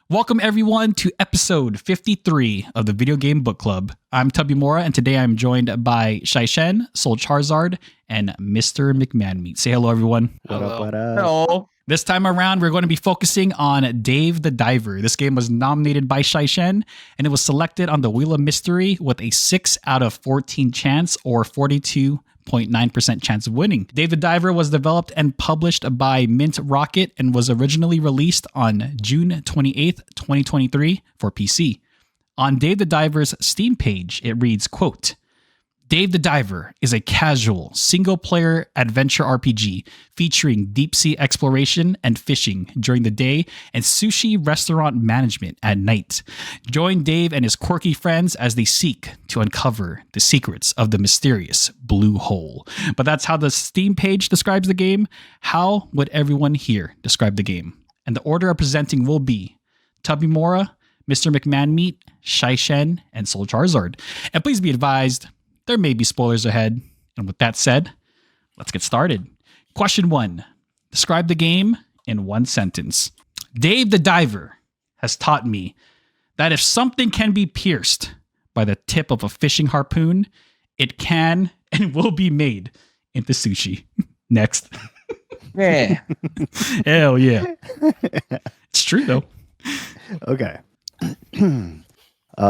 Welcome everyone to episode 53 of the Video Game Book Club. I'm Tubby Mora, and today I'm joined by Shai Shen, Soul Charizard, and Mr. McMahonmeat. Say hello, everyone. What up, what up? Hello. This time around, we're going to be focusing on Dave the Diver. This game was nominated by Shai Shen, and it was selected on the Wheel of Mystery with a 6 out of 14 chance, or 42.9% chance of winning. Dave the Diver was developed and published by Mint Rocket and was originally released on June 28th, 2023 for PC. On Dave the Diver's Steam page, it reads, quote, Dave the Diver is a casual, single-player adventure RPG featuring deep-sea exploration and fishing during the day and sushi restaurant management at night. Join Dave and his quirky friends as they seek to uncover the secrets of the mysterious blue hole. But that's how the Steam page describes the game. How would everyone here describe the game? And the order of presenting will be Tubby Mora, Mr. McMahonmeat, Shai Shen, and Soul Charizard. And please be advised, there may be spoilers ahead. And with that said, let's get started. Question 1. Describe the game in one sentence. Dave the Diver has taught me that if something can be pierced by the tip of a fishing harpoon, it can and will be made into sushi. Next. Yeah. Hell yeah. It's true though. Okay.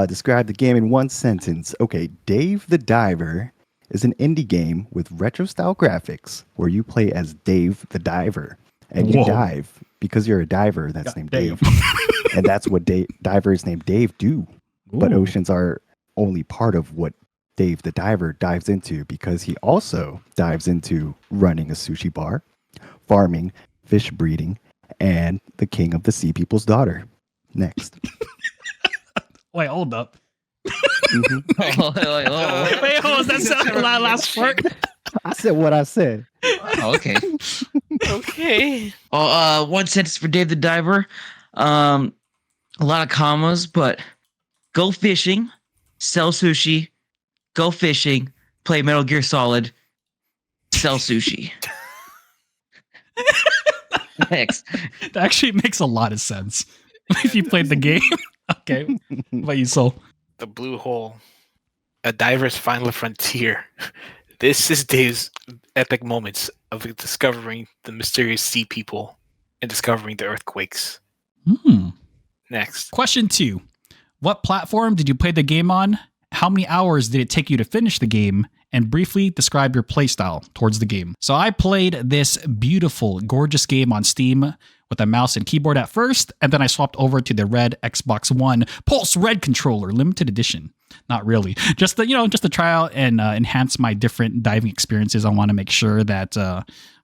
Describe the game in one sentence. Okay, Dave the Diver is an indie game with retro-style graphics where you play as Dave the Diver. And you dive because you're a diver that's named Dave. And that's what divers named Dave do. Ooh. But oceans are only part of what Dave the Diver dives into because he also dives into running a sushi bar, farming, fish breeding, and the king of the sea people's daughter. Next. Wait, hold up. Wait, Wait, hold on. That's the last part. I said what I said. Oh, okay. Okay. One sentence for Dave the Diver. A lot of commas, but go fishing, sell sushi, go fishing, play Metal Gear Solid, sell sushi. Next. That actually makes a lot of sense if you played the game. Okay. What about you, Soul? The blue hole. A diver's final frontier. This is Dave's epic moments of discovering the mysterious sea people and discovering the earthquakes. Next. Question 2. What platform did you play the game on? How many hours did it take you to finish the game? And briefly describe your playstyle towards the game. So I played this beautiful, gorgeous game on Steam with a mouse and keyboard at first, and then I swapped over to the red Xbox One Pulse Red controller, limited edition. Not really, just to try out and enhance my different diving experiences. I want to make sure that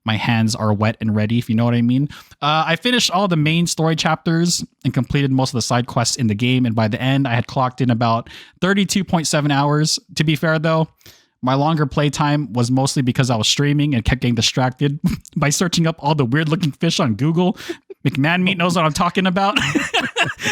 my hands are wet and ready, if you know what I mean. I finished all the main story chapters and completed most of the side quests in the game, and by the end, I had clocked in about 32.7 hours. To be fair, though, my longer playtime was mostly because I was streaming and kept getting distracted by searching up all the weird-looking fish on Google. McMahonmeat knows what I'm talking about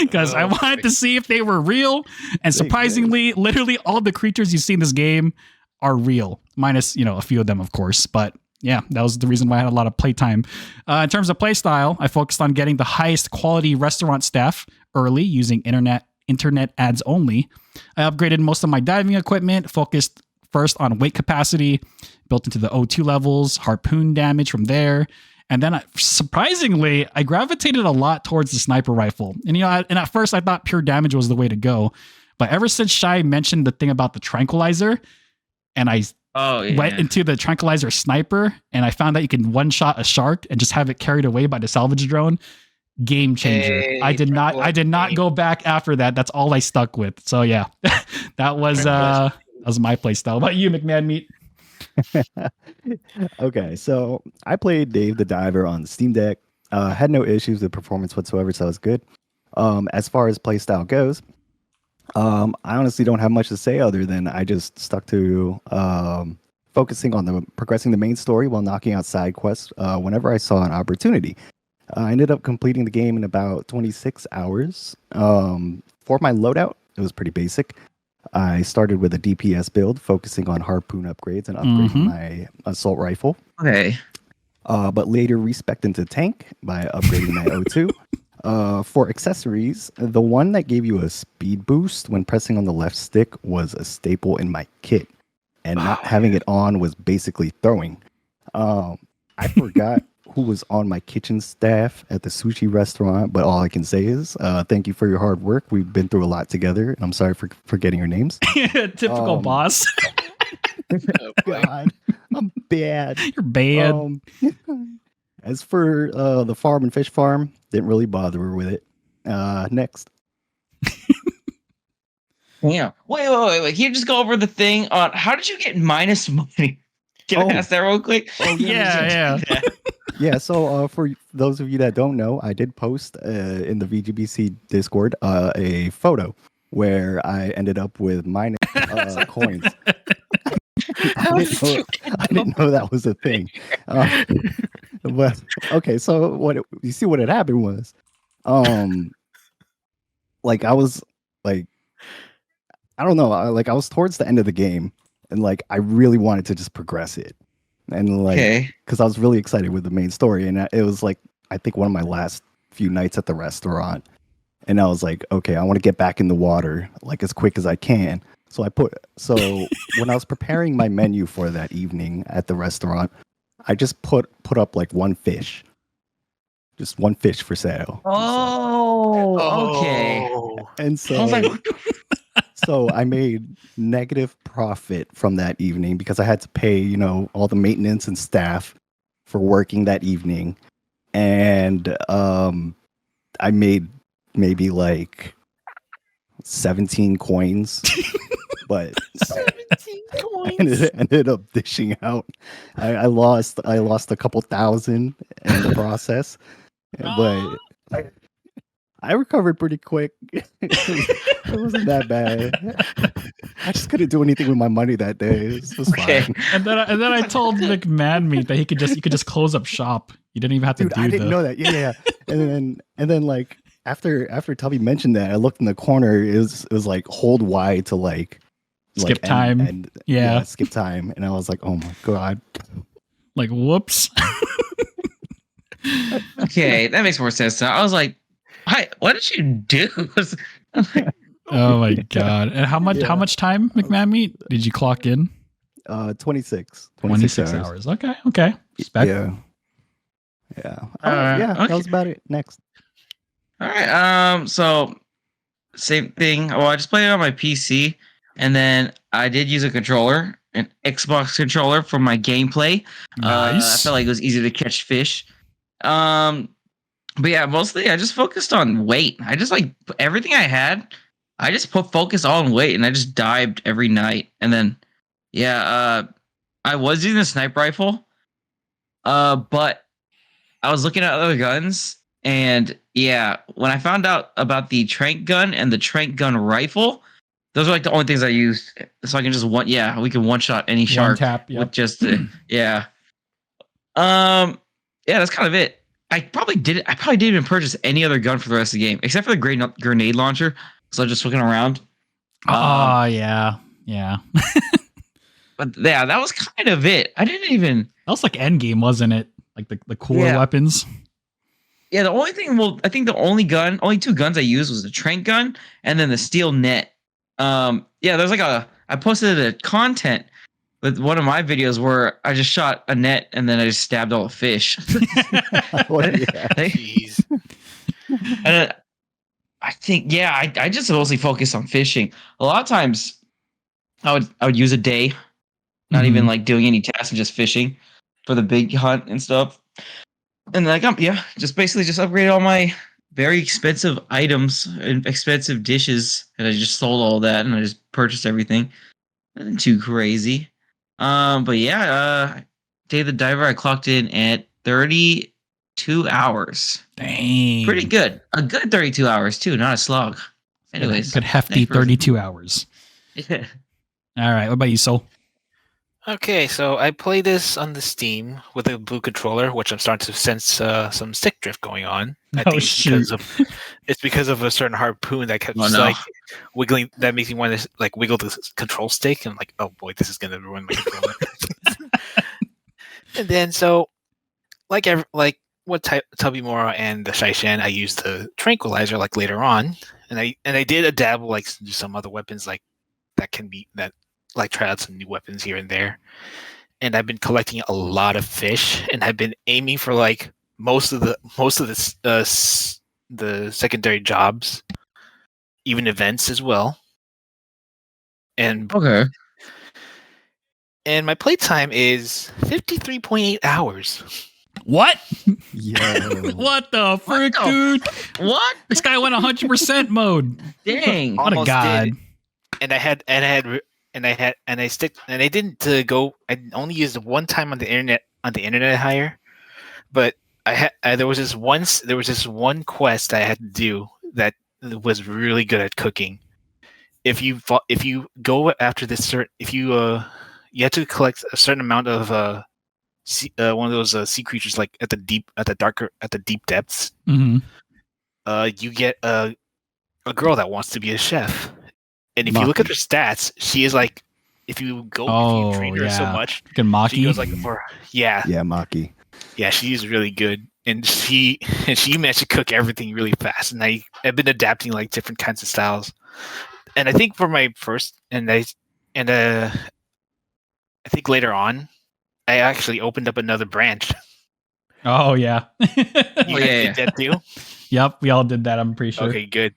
because I wanted to see if they were real. And surprisingly, literally all the creatures you see in this game are real, minus a few of them, of course. But yeah, that was the reason why I had a lot of playtime. In terms of playstyle, I focused on getting the highest quality restaurant staff early using internet ads only. I upgraded most of my diving equipment, focused first on weight capacity, built into the O2 levels, harpoon damage from there. And then surprisingly, I gravitated a lot towards the sniper rifle. And at first I thought pure damage was the way to go. But ever since Shai mentioned the thing about the tranquilizer, and I went into the tranquilizer sniper, and I found that you can one-shot a shark and just have it carried away by the salvage drone. Game changer. Hey, I did not go back after that. That's all I stuck with. So yeah, that was my play style. How about you, McMahonmeat? Okay, so I played Dave the Diver on Steam Deck. Had no issues with performance whatsoever, so it was good. As far as play style goes, I honestly don't have much to say other than I just stuck to focusing on progressing the main story while knocking out side quests whenever I saw an opportunity. I ended up completing the game in about 26 hours. For my loadout, it was pretty basic. I started with a DPS build, focusing on harpoon upgrades and upgrading my assault rifle. Okay. But later respec'd into tank by upgrading my O2. For accessories, the one that gave you a speed boost when pressing on the left stick was a staple in my kit, and not having it on was basically throwing. I forgot who was on my kitchen staff at the sushi restaurant, but all I can say is thank you for your hard work. We've been through a lot together, and I'm sorry for forgetting your names. Typical boss. God, I'm bad. You're bad. As for the farm and fish farm, didn't really bother with it. Next. Yeah. Wait. Can you just go over the thing on how did you get minus money? Can I ask that real quick? Yeah. Yeah, so for those of you that don't know, I did post in the VGBC Discord a photo where I ended up with minus coins. I didn't know that was a thing. But okay, so you see what had happened was, like I was like, I don't know, I was towards the end of the game, and like I really wanted to just progress it, and like because I was really excited with the main story, and it was like I think one of my last few nights at the restaurant, and I was like, okay, I want to get back in the water like as quick as I can. So when I was preparing my menu for that evening at the restaurant, I just put up like just one fish for sale. Okay. And I was like, so I made negative profit from that evening because I had to pay, all the maintenance and staff for working that evening. And I made maybe like 17 coins. But 17 coins. ended up dishing out. I lost a couple thousand in the process, but I recovered pretty quick. It wasn't that bad. I just couldn't do anything with my money that day. It was fine. And then I told McMahon Meat that you could just close up shop. You didn't even have to do I didn't know that. Yeah. And then like after Tubby mentioned that, I looked in the corner. It was like hold Y to like skip time. And yeah, skip time. And I was like, oh my God. Like, whoops. Okay, that makes more sense now. I was like, what did you do? Oh my God. And how much time, McMahon Meat, did you clock in? 26 hours. Okay. Respect. Yeah. That was about it. Next. All right. So same thing. Well, I just played it on my PC, and then I did use a controller, an Xbox controller for my gameplay. Nice. I felt like it was easy to catch fish. But yeah, mostly I just focused on weight. I just like everything I had. I just put focus on weight, and I just dived every night. And then, I was using a sniper rifle, but I was looking at other guns, and yeah, when I found out about the trank gun and the trank gun rifle, those are like the only things I used. So I can just we can one shot any shark with just yeah. Yeah, that's kind of it. I probably didn't even purchase any other gun for the rest of the game, except for the grenade launcher. So just looking around. Yeah. But yeah, that was kind of it. I didn't even. That was like endgame, wasn't it? Like the cooler weapons. Yeah, the only thing. Well, I think the only two guns I used was the trank gun and then the steel net. Yeah, there's like I posted a content with one of my videos where I just shot a net and then I just stabbed all the fish. Jeez. And I think I just mostly focus on fishing. A lot of times, I would use a day, not even like doing any tasks and just fishing for the big hunt and stuff. And like just basically just upgraded all my very expensive items and expensive dishes, and I just sold all that and I just purchased everything. Nothing too crazy. But yeah, Day of the Diver, I clocked in at 32 hours. Dang. Pretty good. A good 32 hours too, not a slog. Anyways. Good hefty 32 hours. Yeah. All right. What about you, Sol? Okay, so I play this on the Steam with a blue controller, which I'm starting to sense some stick drift going on. I think it's because of a certain harpoon that kept like wiggling. That makes me want to like wiggle the control stick, and I'm like, oh boy, this is gonna ruin my controller. And then so, like Tubby and the Shaishan, I used the tranquilizer like later on, and I did dabble like some other weapons like that like try out some new weapons here and there. And I've been collecting a lot of fish, and I've been aiming for like most of the secondary jobs, even events as well. And Okay. and my playtime is 53.8 hours. What? Yo. What the frick, the- dude? What? This guy went 100% mode. Dang. What a Almost god. did. And I didn't go. I only used it one time on the internet hire, but there was this one quest I had to do that was really good at cooking. If you go after this you have to collect a certain amount of one of those sea creatures like at the deep depths. Mm-hmm. You get a girl that wants to be a chef. And if you look at her stats, she is like, if you train her so much, Fucking Maki. she goes like Yeah, Maki. yeah, she's really good, and she managed to cook everything really fast. And I've been adapting like different kinds of styles, and I think for my first, I think later on, I actually opened up another branch. Oh yeah. You guys did that too? Yep, we all did that. I'm pretty sure. Okay, good.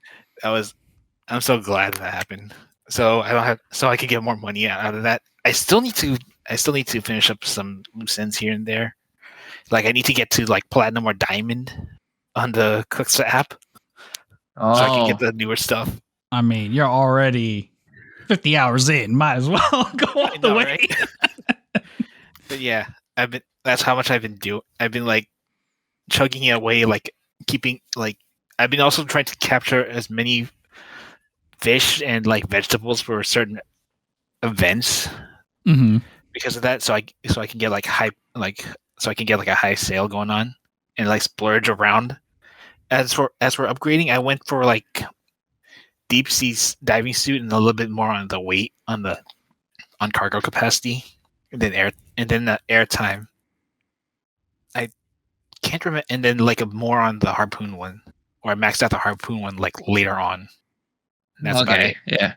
I'm so glad that happened. So I could get more money out of that. I still need to finish up some loose ends here and there. Like I need to get to like platinum or diamond on the Cooks app, so I can get the newer stuff. I mean, you're already 50 hours in. Might as well go all the way. Right? But yeah, that's how much I've been doing. I've been like chugging it away, like keeping like I've been also trying to capture as many fish and like vegetables for certain events because of that. So I can get like a high sale going on and like splurge around. As for upgrading, I went for like deep sea diving suit and a little bit more on the weight on cargo capacity, and then the air time. I can't remember, and then like more on the harpoon one, or I maxed out the harpoon one like later on. And that's about it. Yeah.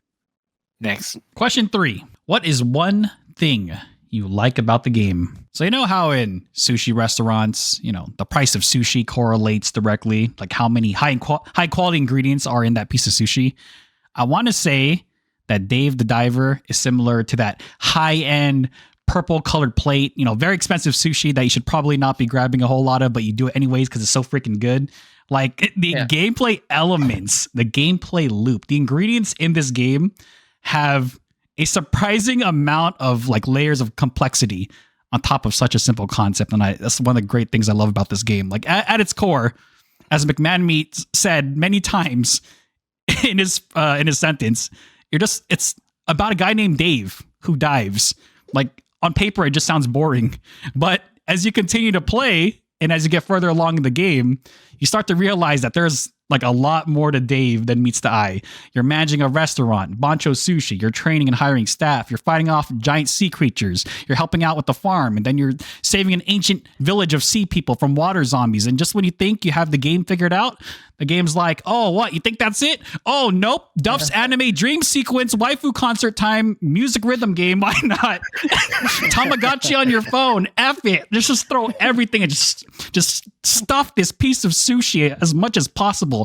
Next. Question 3. What is one thing you like about the game? So you know how in sushi restaurants, the price of sushi correlates directly, like how many high quality ingredients are in that piece of sushi. I want to say that Dave the Diver is similar to that high-end purple colored plate, very expensive sushi that you should probably not be grabbing a whole lot of, but you do it anyways because it's so freaking good. Like the gameplay elements, the gameplay loop, the ingredients in this game have a surprising amount of like layers of complexity on top of such a simple concept. And that's one of the great things I love about this game. Like at its core, as McMahon said many times in his sentence, it's about a guy named Dave who dives. Like on paper, it just sounds boring, but as you continue to play and as you get further along in the game, you start to realize that there's like a lot more to Dave than meets the eye. You're managing a restaurant, Bancho Sushi. You're training and hiring staff. You're fighting off giant sea creatures. You're helping out with the farm. And then you're saving an ancient village of sea people from water zombies. And just when you think you have the game figured out, the game's like, oh, what? You think that's it? Oh, nope. Duff's anime dream sequence, waifu concert time, music rhythm game. Why not? Tamagotchi on your phone. F it. Just throw everything and just stuff this piece of sushi as much as possible.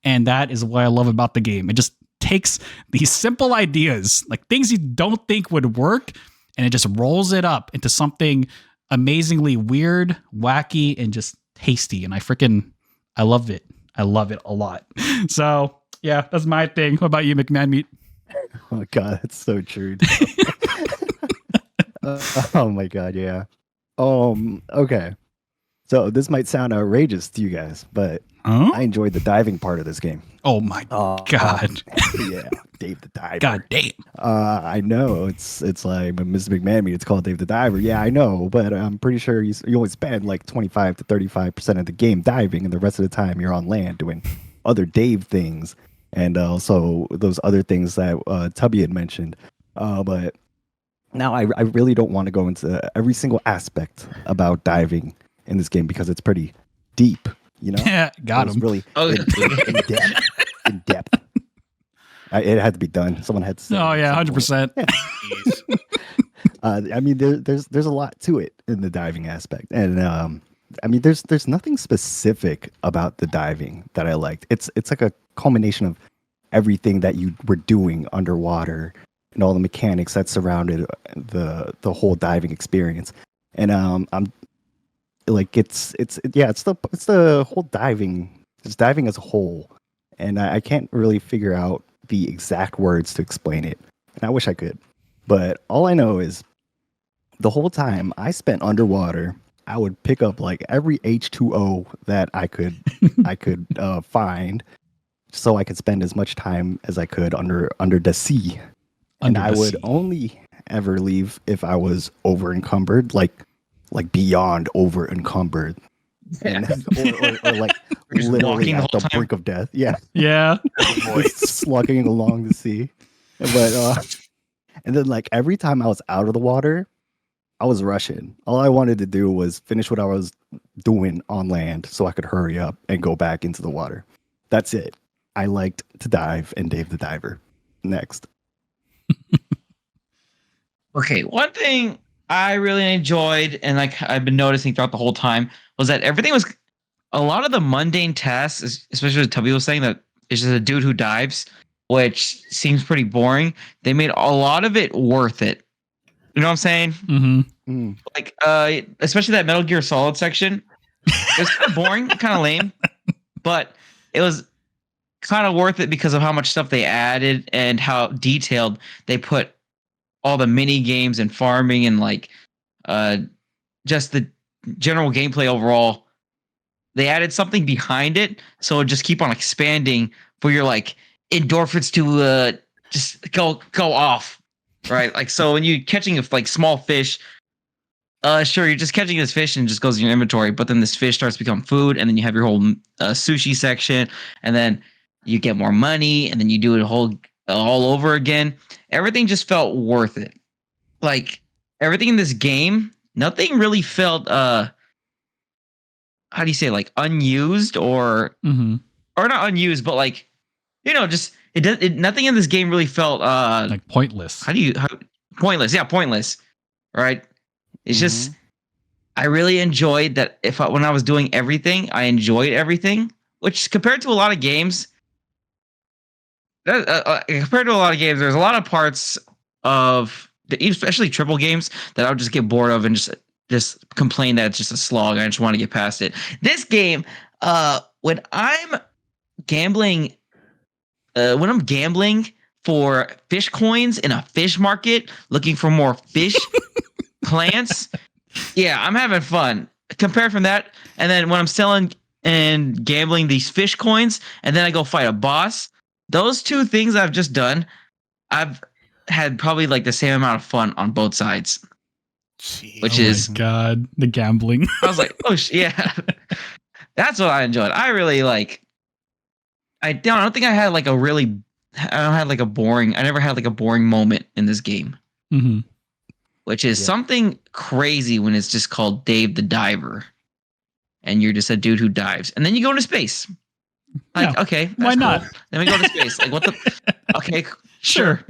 And that is what I love about the game. It just takes these simple ideas, like things you don't think would work, and it just rolls it up into something amazingly weird, wacky, and just tasty. And I love it. I love it a lot. So yeah, that's my thing. What about you, McMahon Meat? Oh God, that's so true. Oh my God, yeah. Okay. So this might sound outrageous to you guys, but I enjoyed the diving part of this game. Oh my God. Yeah, Dave the Diver. God damn. I know it's like Mr. McMahon Meat. It's called Dave the Diver. Yeah, I know, but I'm pretty sure you only spend like 25 to 35% of the game diving, and the rest of the time you're on land doing other Dave things, and also those other things that Tubby had mentioned. But now I really don't want to go into every single aspect about diving in this game because it's pretty deep. You know, Yeah, got it was him. really Oh, in depth. In depth. It had to be done. Someone had to say. Oh it yeah, at some 100%. Jeez. point. I mean, there's a lot to it in the diving aspect, and I mean, there's nothing specific about the diving that I liked. It's like a culmination of everything that you were doing underwater and all the mechanics that surrounded the whole diving experience. And I'm like it's the whole diving, it's diving as a whole, and I can't really figure out the exact words to explain it, and I wish I could, but all I know is the whole time I spent underwater, I would pick up like every H2O that I could find, so I could spend as much time as I could under the sea. And Under I the would sea. only ever leave if I was over encumbered, like beyond over encumbered, and or like Just literally walking the at the whole time. brink of death. Yeah, Yeah. Oh boy. just slugging along the sea. But and then like every time I was out of the water, I was rushing. All I wanted to do was finish what I was doing on land so I could hurry up and go back into the water. That's it. I liked to dive and Dave the Diver. Next. Okay, one thing I really enjoyed and like I've been noticing throughout the whole time was that everything was a lot of the mundane tasks, especially what Tubby was saying that it's just a dude who dives, which seems pretty boring. They made a lot of it worth it. You know what I'm saying? Mm-hmm. Mm. Like especially that Metal Gear Solid section. It was kind of boring, kind of lame, but it was kind of worth it because of how much stuff they added and how detailed they put all the mini games and farming and like just the general gameplay overall. They added something behind it, so it just keep on expanding for your like endorphins to just go off, right? Like so when you catching a like small fish, sure you're just catching this fish and it just goes in your inventory, but then this fish starts to become food, and then you have your whole sushi section, and then you get more money, and then you do it all over again. Everything just felt worth it. Like everything in this game, nothing really felt how do you say, like unused or Mm-hmm. not unused, but like just nothing in this game really felt Like pointless. pointless. Yeah, pointless. Right? It's just I really enjoyed that when I was doing everything, I enjoyed everything, which compared to a lot of games, there's a lot of parts of especially triple games that I would just get bored of and just complain that it's just a slog. I just want to get past it. This game, when I'm gambling, for fish coins in a fish market, looking for more fish plants, yeah, I'm having fun. Compared from that, and then when I'm selling and gambling these fish coins, and then I go fight a boss, those two things I've just done, I've had probably like the same amount of fun on both sides. Jeez. Which Oh is, my god, the gambling. I was like, oh yeah, that's what I enjoyed. I really like. I don't think I had like I never had like a boring moment in this game, Mm-hmm. which is Yeah. something crazy when it's just called Dave the Diver, and you're just a dude who dives, and then you go into space. Like, Yeah, okay, that's why not? cool. Then we go to space. Like, what the? Okay, sure.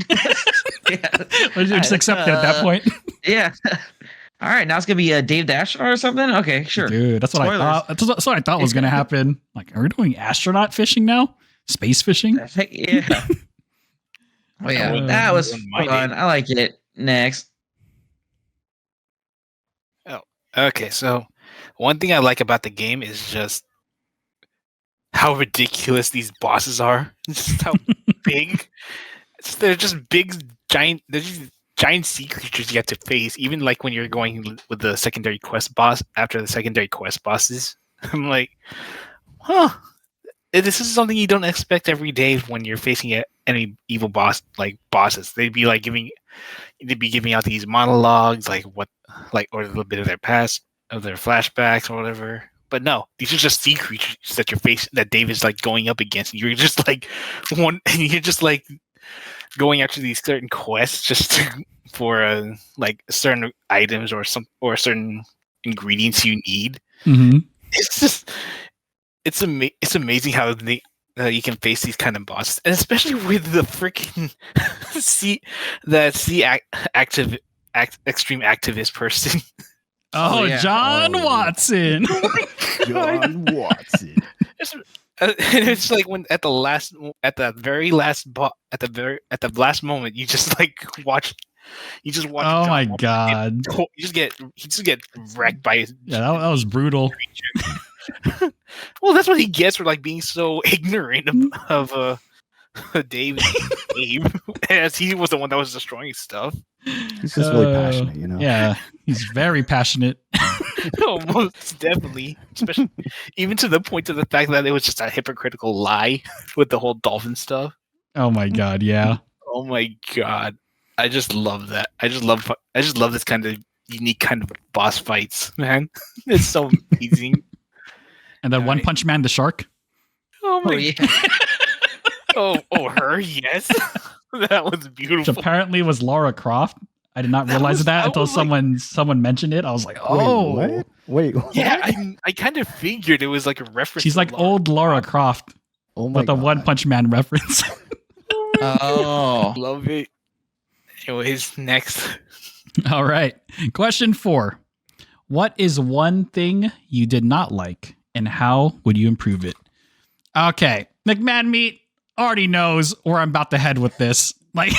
Yeah. Or you just accept it at that point. Yeah. All right, now it's gonna be a Dave the Astronaut or something. Okay, sure. Dude, that's what I Spoilers. thought. That's what I thought was going to happen. Like, are we doing astronaut fishing now? Space fishing? Heck yeah. Oh yeah, wouldn't- that was wouldn't mind fun. it. I like it. Next. Okay, so one thing I like about the game is just how ridiculous these bosses are. Just how big. They're just big, giant. They're just giant sea creatures you have to face. Even like when you're going with the secondary quest boss after the secondary quest bosses. I'm like, huh. This is something you don't expect every day when you're facing any evil bosses. They'd be giving out these monologues, or a little bit of their past, of their flashbacks or whatever. But no, these are just sea creatures that you're facing, that Dave is like going up against. And you're just like going after these certain quests for like certain items or certain ingredients you need. Mm-hmm. It's just it's amazing how you can face these kind of bosses, and especially with the freaking active extreme activist person. Oh, yeah. John Oh, Watson. John Watson. It's like when at the last moment you just watch Oh my John god. Watson. You just get wrecked by his Yeah, that was brutal. Well, that's what he gets for being so ignorant of Dave, as he was the one that was destroying stuff. He's just really passionate, you know. Yeah, he's very passionate. No, most definitely, especially even to the point of the fact that it was just a hypocritical lie with the whole dolphin stuff. Oh my god, yeah. Oh my god, I just love that. I just love this kind of unique kind of boss fights, man. It's so amazing. And then One Punch Man the shark. Oh my Oh yeah. oh, her, yes. That was Which beautiful. apparently was Lara Croft. I did not realize that until someone mentioned it. I was like, oh, Wait, what? Yeah, I kind of figured it was like a reference. she's to like Lara old Lara Croft Oh my with a God. One Punch Man reference. Oh. Love it. Anyways, next. All right. Question 4. What is one thing you did not like and how would you improve it? Okay. McMahon Meat already knows where I'm about to head with this. Like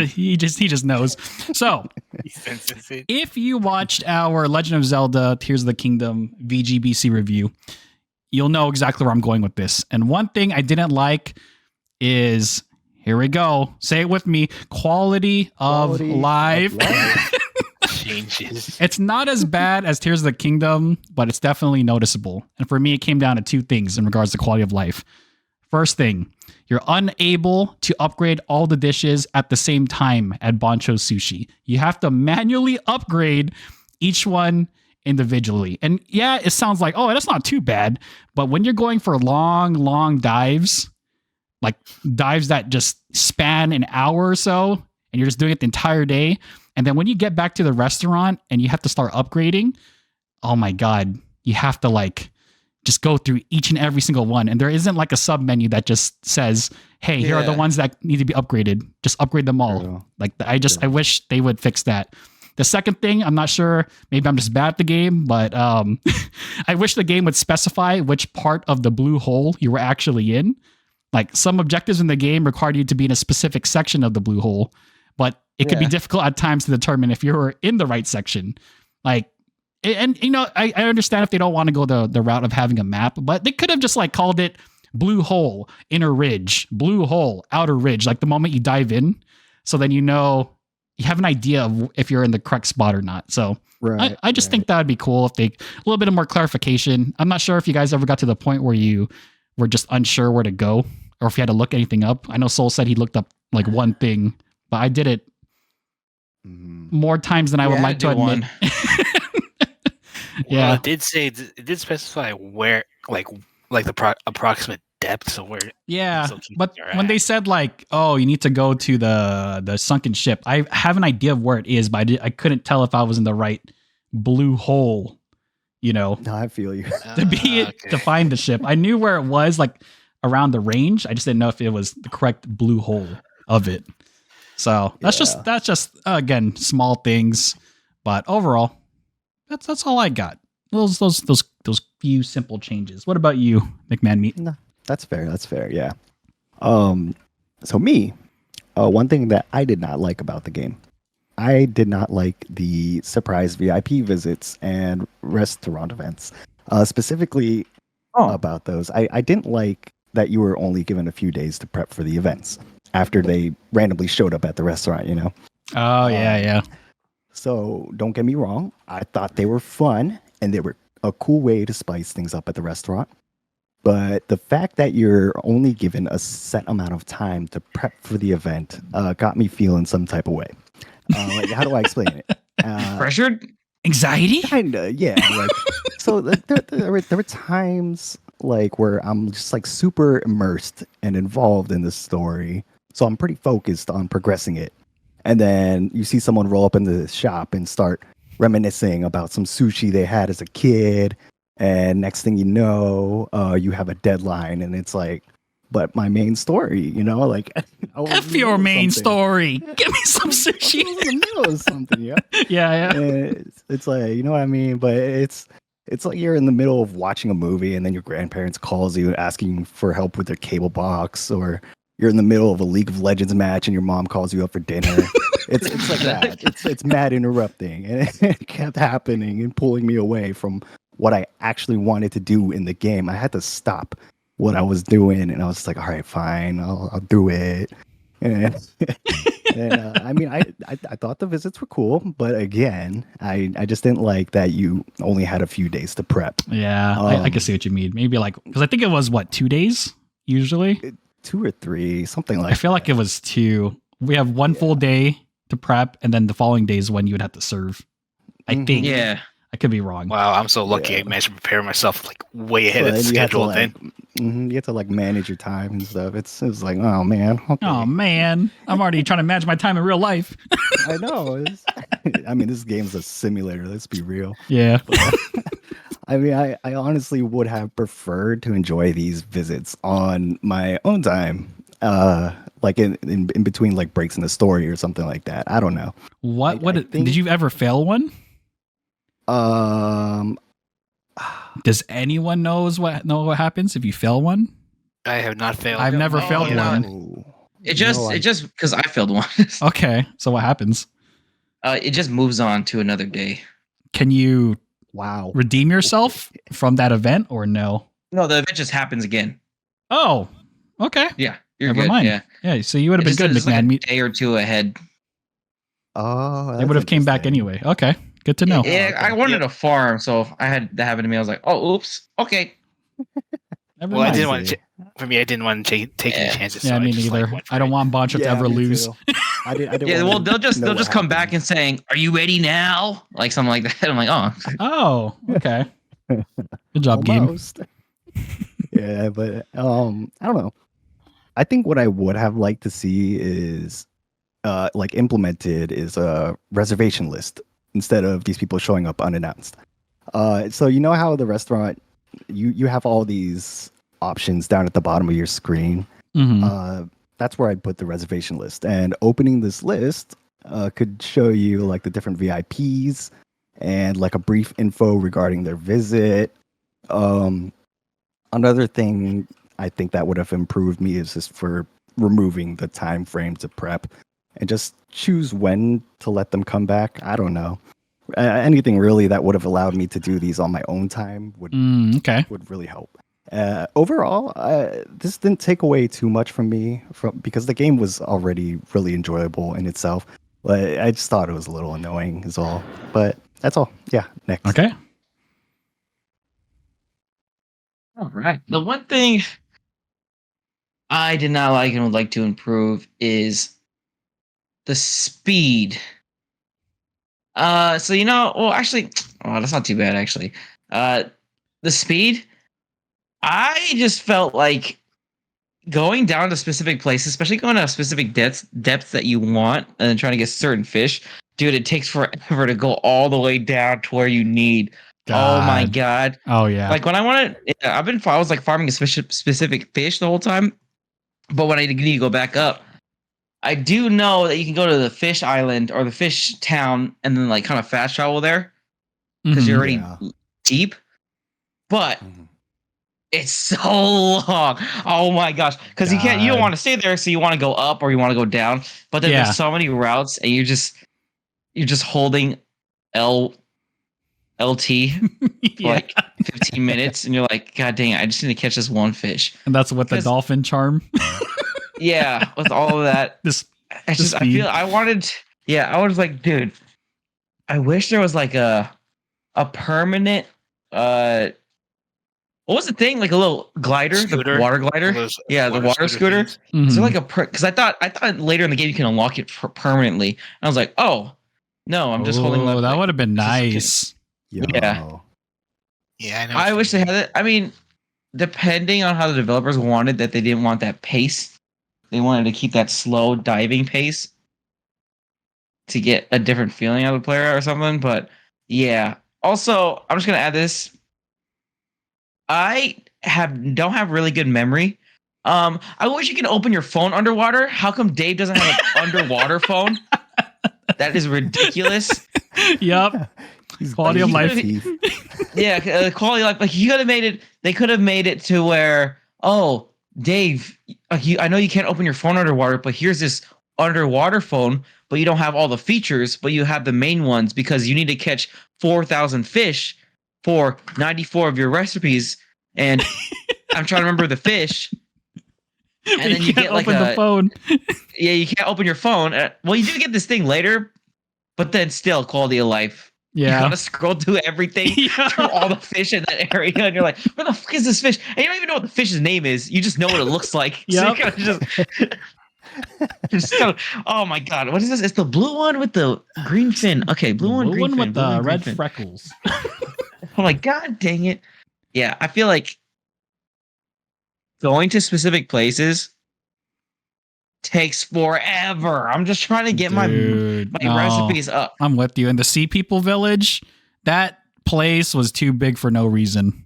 he just knows. So He senses it. if you watched our Legend of Zelda Tears of the Kingdom VGBC review, you'll know exactly where I'm going with this. And one thing I didn't like is, here we go, say it with me, quality of life. Changes. It's not as bad as Tears of the Kingdom, but it's definitely noticeable. And for me, it came down to 2 things in regards to quality of life. First thing, you're unable to upgrade all the dishes at the same time at Bancho Sushi. You have to manually upgrade each one individually. And yeah, it sounds like, oh, that's not too bad. But when you're going for long dives, like dives that just span an hour or so, and you're just doing it the entire day, and then when you get back to the restaurant and you have to start upgrading, oh my God, you have to just go through each and every single one. And there isn't like a sub menu that just says, hey, here are the ones that need to be upgraded. Just upgrade them all. I wish they would fix that. The second thing, I'm not sure, maybe I'm just bad at the game, but I wish the game would specify which part of the blue hole you were actually in. Like some objectives in the game required you to be in a specific section of the blue hole, but it could be difficult at times to determine if you're in the right section. And I understand if they don't want to go the route of having a map, but they could have just called it blue hole, inner ridge, blue hole, outer ridge, like the moment you dive in. So then you have an idea of if you're in the correct spot or not. So I just think that would be cool if a little bit of more clarification. I'm not sure if you guys ever got to the point where you were just unsure where to go or if you had to look anything up. I know Soul said he looked up one thing, but I did it more times than I would like to admit. Well, it did specify where, the approximate depth. So where. Yeah, but when they said oh, you need to go to the sunken ship, I have an idea of where it is, but I couldn't tell if I was in the right blue hole. No, I feel you. To find the ship, I knew where it was, around the range. I just didn't know if it was the correct blue hole of it. So that's just again small things, but overall. That's all I got. Those few simple changes. What about you, McMahon Meat? No, that's fair. That's fair. Yeah. So me, one thing that I did not like about the game, I did not like the surprise VIP visits and restaurant events. Specifically about those, I didn't like that you were only given a few days to prep for the events after they randomly showed up at the restaurant. Oh yeah. So don't get me wrong. I thought they were fun and they were a cool way to spice things up at the restaurant. But the fact that you're only given a set amount of time to prep for the event got me feeling some type of way. How do I explain it? Pressured? Anxiety? Kinda, yeah. So there were times where I'm just super immersed and involved in the story. So I'm pretty focused on progressing it. And then you see someone roll up in the shop and start reminiscing about some sushi they had as a kid. And next thing you know, you have a deadline, and it's like, but my main story, like I was in F the your middle of main something. story. Give me some I was sushi. in the middle of something, yeah. Yeah. And it's like, you know what I mean? But it's like you're in the middle of watching a movie, and then your grandparents calls you asking for help with their cable box, or you're in the middle of a League of Legends match and your mom calls you up for dinner. It's like that. It's mad interrupting, and it kept happening and pulling me away from what I actually wanted to do in the game. I had to stop what I was doing, and I was like, all right, fine, I'll do it. And I mean, I thought the visits were cool, but again, I just didn't like that you only had a few days to prep. Yeah, I can see what you mean. Maybe like, because I think it was what, 2 days usually? 2 or 3, something like I feel that. like it was 2. We have one full day to prep, and then the following day is when you would have to serve. I Mhm. think. Yeah. I could be wrong. Wow, I'm so lucky. Yeah. I managed to prepare myself like way ahead So of the then you had to schedule. like, Then you had to like manage your time and stuff. It was like, oh man, okay. Oh man, I'm already trying to manage my time in real life. I know. I mean, this game's a simulator. Let's be real. Yeah. I mean, I honestly would have preferred to enjoy these visits on my own time. Like in between like breaks in the story or something like that. I don't know. What I think- did you ever fail one? Um, Does anyone know what happens if you fail one? I have not failed. I've never Oh, failed you know, one. It just because I failed one. Okay, so what happens? It just moves on to another day. Can you Wow. redeem yourself from that event or no? No, the event just happens again. Oh, okay. Yeah, you're Never good. mind. Yeah, Yeah, so you would have been It's good, just like McMahon. a day or two ahead. Oh, They would have came back anyway. Okay, good to know. Yeah, okay. I wanted a farm, so if I had that happen to me, I was like, oh, oops, okay. Never Well, I mind. didn't want see. to. For me, I didn't want to take any Yeah. chances. Yeah, so me I just, neither. Like, went for I don't it. want Boncho to ever me lose. too. I didn't Yeah, well, they'll just know what come back and happens. saying, "Are you ready now?" Like something like that. I'm like, oh, Oh, okay. Good job, game. Almost. Yeah, but I don't know. I think what I would have liked to see is like implemented is a reservation list instead of these people showing up unannounced. So you know how the restaurant you have all these options down at the bottom of your screen. Mhm. That's where I put the reservation list. And opening this list could show you like the different VIPs and like a brief info regarding their visit. Another thing I think that would have improved me is just for removing the time frame to prep and just choose when to let them come back. I don't know. Anything really that would have allowed me to do these on my own time would Okay. would really help. Overall, this didn't take away too much from me because the game was already really enjoyable in itself. But I just thought it was a little annoying, is all. But that's all. Yeah, next. Okay. all right. The one thing I did not like and would like to improve is the speed. So well, actually, oh, that's not too bad actually. The speed. I just felt like going down to specific places, especially going to specific depths that you want, and then trying to get certain fish, dude, it takes forever to go all the way down to where you need. Oh my god! Oh yeah. Like when I wanted, I was like farming a specific fish the whole time, but when I need to go back up, I do know that you can go to the fish island or the fish town and then like kind of fast travel there because you're already Yeah. deep, but Mhm. it's so long. Oh my you don't God. want to stay there, so you want to go up or you want to go down. But then Yeah. there's so many routes, and you're just holding LT for Yeah. like 15 minutes, and you're like, God dang it, I just need to catch this one fish. And that's what the Because- dolphin charm. Yeah, with all of that, This I speed. I was like, dude, I wish there was like a permanent what was the thing? Like a little glider, Scooter? the water glider. Those Yeah, the water scooter. things. Is there Mhm. like a because I thought later in the game you can unlock it permanently. And I was like, oh no, I'm just holding left. Oh, that click. would have been This is- nice. Yeah. Yeah, I know. I wish they had it. I mean, depending on how the developers wanted that, they didn't want that pace. They wanted to keep that slow diving pace to get a different feeling out of the player or something. But yeah. Also, I'm just gonna add this. I don't have really good memory. I wish you could open your phone underwater. How come Dave doesn't have an underwater phone? That is ridiculous. Yup. Quality of life. Yeah, quality of life. Like you could have made it. They could have made it to where, oh, Dave, I know you can't open your phone underwater, but here's this underwater phone, but you don't have all the features, but you have the main ones because you need to catch 4,000 fish for 94 of your recipes. And I'm trying to remember the fish. And then you get like the phone. Yeah, you can't open your phone. Well, you do get this thing later, but then still quality of life. Yeah. You gotta scroll through everything, through all the fish in that area, and you're like, where the fuck is this fish? And you don't even know what the fish's name is. You just know what it looks like. Yep. So you just oh my god, what is this? It's the blue one with the green fin. Okay, blue one one fin, with the red fin. freckles. Oh my god, dang it. Yeah, I feel like going to specific places takes forever. I'm just trying to get my recipes up. I'm with you. In the Sea People Village, that place was too big for no reason.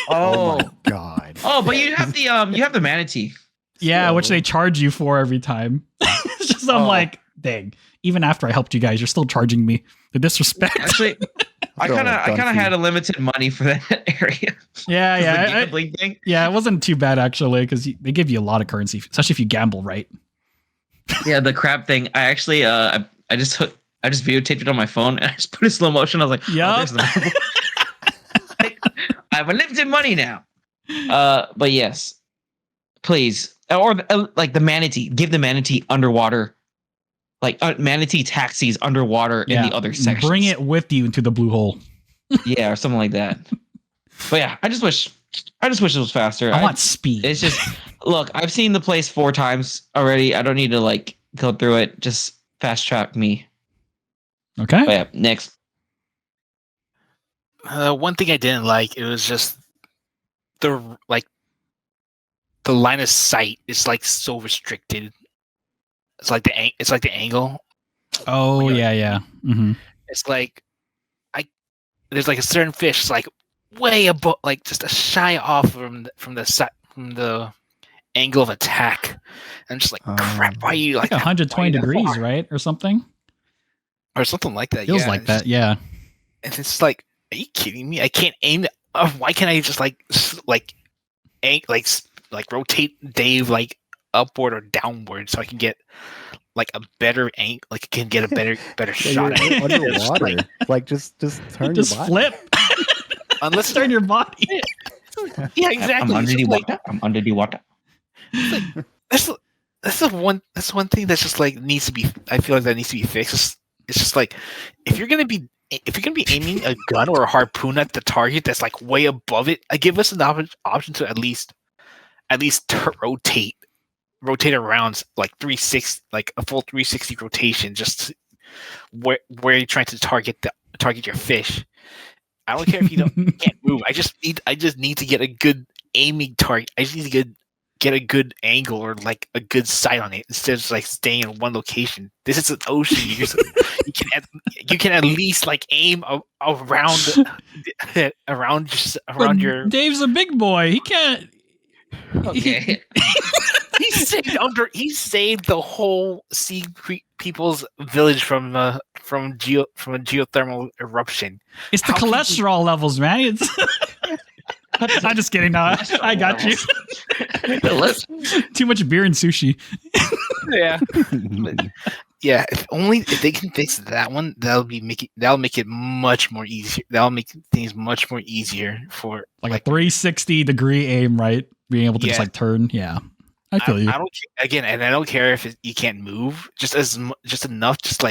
Oh my god. Oh, but you have the manatee. Yeah, So- which they charge you for every time. It's just I'm like, dang. Even after I helped you guys, you're still charging me. The disrespect. Actually, I kind of had a limited money for that area. Yeah, The yeah. gambling thing. Yeah, it wasn't too bad actually, because they give you a lot of currency, especially if you gamble right. Yeah, the crab thing. I actually I just videotaped it on my phone and I just put it in slow motion. I was like, Yup. there's the I have unlimited money now. But yes, please, or like the manatee. Give the manatee underwater, like manatee taxis underwater in the other sections. Bring it with you into the blue hole. Yeah, or something like that. But yeah, I just wish it was faster. I want speed. It's just look, I've seen the place 4 times already. I don't need to like go through it. Just fast track me. Okay. But yeah, next. One thing I didn't like, it was just the line of sight is like so restricted. It's like the angle. Oh yeah. Mm-hmm. It's like there's like a certain fish like way above, like just a shy off from the angle of attack. And I'm just like, crap, why are you like 120 degrees, right, or something? Or something like that. Feels like that, yeah. And it's like, are you kidding me? I can't aim. Why can't I just rotate Dave like upward or downward so I can get like a better angle, like can get a better shot at it. Underwater. Like just turn Just your body. flip. Unless Turn your body. yeah, exactly. I'm under the Like, water. I'm under the water. that's one thing that's just like needs to be. I feel like that needs to be fixed. It's just like if you're gonna be aiming a gun or a harpoon at the target that's like way above it, give us an option to at least rotate around like 360, like a full 360 rotation, just where you're trying to target your fish. I don't care if you can't move. I just need to get a good aiming target. I just need to get a good angle or like a good sight on it instead of just like staying in one location. This is an ocean. You can at least like aim around But your. Dave's a big boy. He can't. Okay. He saved the whole sea people's village from a geothermal eruption. It's the cholesterol levels, man. It's. I'm just kidding. No, I got you. Too much beer and sushi. Yeah. Yeah, if they can fix that one, that'll make it much more easier. That'll make things much more easier for like a 360 degree aim, right? Being able to just like turn. Yeah, I feel you. I don't again, and I don't care if you can't move. Just enough. Just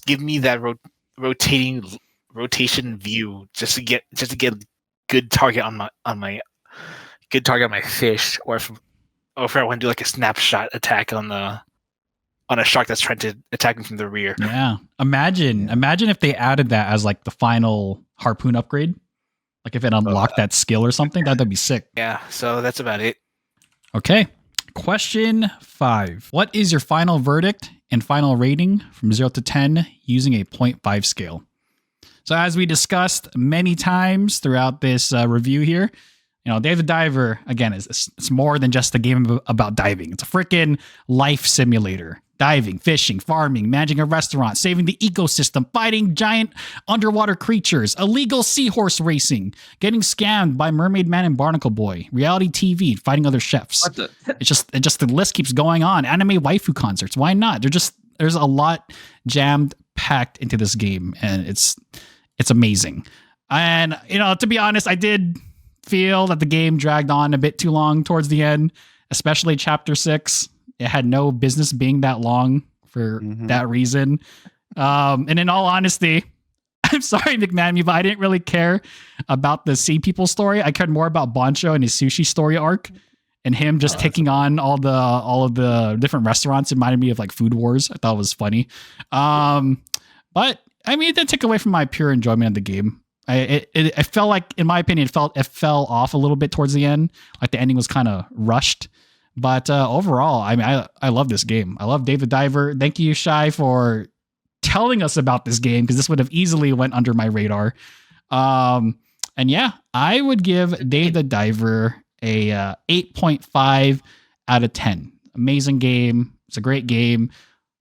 give me that rotation view. Just to get good target on my fish, or if I want to do like a snapshot attack on a shark that's trying to attack me from the rear. Yeah. Imagine if they added that as like the final harpoon upgrade. Like if it unlocked that skill or something, that'd be sick. Yeah, so that's about it. Okay. Question 5. What is your final verdict and final rating from 0 to 10 using a 0.5 scale? So as we discussed many times throughout this review here, Dave the Diver, again, it's more than just a game about diving. It's a freaking life simulator. Diving, fishing, farming, managing a restaurant, saving the ecosystem, fighting giant underwater creatures, illegal seahorse racing, getting scammed by Mermaid Man and Barnacle Boy, reality TV, fighting other chefs. It's just the list keeps going on. Anime waifu concerts. Why not? There's a lot jammed packed into this game, and it's amazing. And to be honest, I did feel that the game dragged on a bit too long towards the end, especially chapter 6. It had no business being that long for that reason. And in all honesty, I'm sorry, McMahon, but I didn't really care about the Sea People story. I cared more about Bancho and his sushi story arc, and him just taking on all of the different restaurants. It reminded me of like Food Wars. I thought it was funny. But I mean, it didn't take away from my pure enjoyment of the game. I felt like, in my opinion, it fell off a little bit towards the end. Like the ending was kind of rushed. But overall, I mean, I love this game. I love Dave the Diver. Thank you, Shai, for telling us about this game, because this would have easily went under my radar. And yeah, I would give Dave the Diver a 8.5 out of 10. Amazing game. It's a great game.